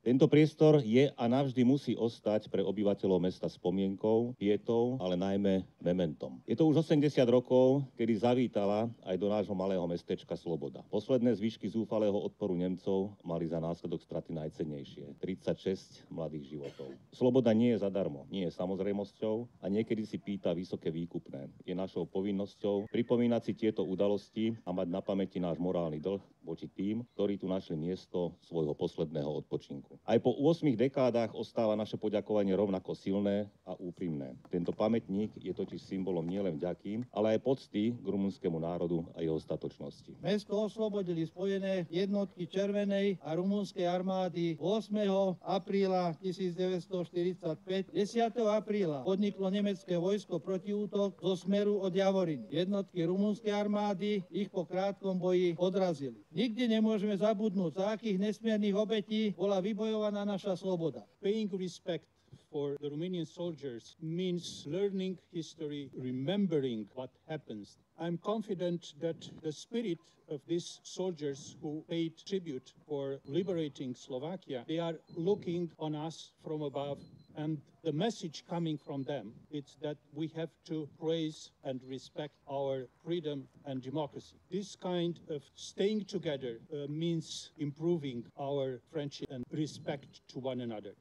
Tento priestor je a navždy musí ostať pre obyvateľov mesta spomienkou, pietou, ale najmä mementom. Je to už 80 rokov, kedy zavítala aj do nášho malého mestečka Sloboda. Posledné zvyšky zúfalého odporu Nemcov mali za následok straty najcennejšie. 36 mladých životov. Sloboda nie je zadarmo, nie je samozrejmosťou a niekedy si pýta vysoké výkupné. Je našou povinnosťou pripomínať si tieto udalosti a mať na pamäti náš morálny dlh voči tým, ktorí tu našli miesto svojho posledného odpočinku. Aj po 8 dekádach ostáva naše poďakovanie rovnako silné a úprimné. Tento pamätník je totiž symbolom nielen vďaky, ale aj pocty k rumunskému národu a jeho statočnosti. Mesto oslobodili spojené jednotky Červenej a rumunskej armády 8. apríla 1945. 10. apríla podniklo nemecké vojsko protiútok zo smeru od Javoriny. Jednotky rumunskej armády ich po krátkom boji odrazili. Nikdy nemôžeme zabudnúť, za akých nesmiernych obetí bola vybojovaná naša sloboda. Paying respect for the Romanian soldiers means learning history, remembering what happens. I'm confident that the spirit of these soldiers who paid tribute for liberating Slovakia, they are looking on us from above, and the message coming from them is that we have to praise and respect our freedom and democracy. This kind of staying together means improving our friendship and respect to one another.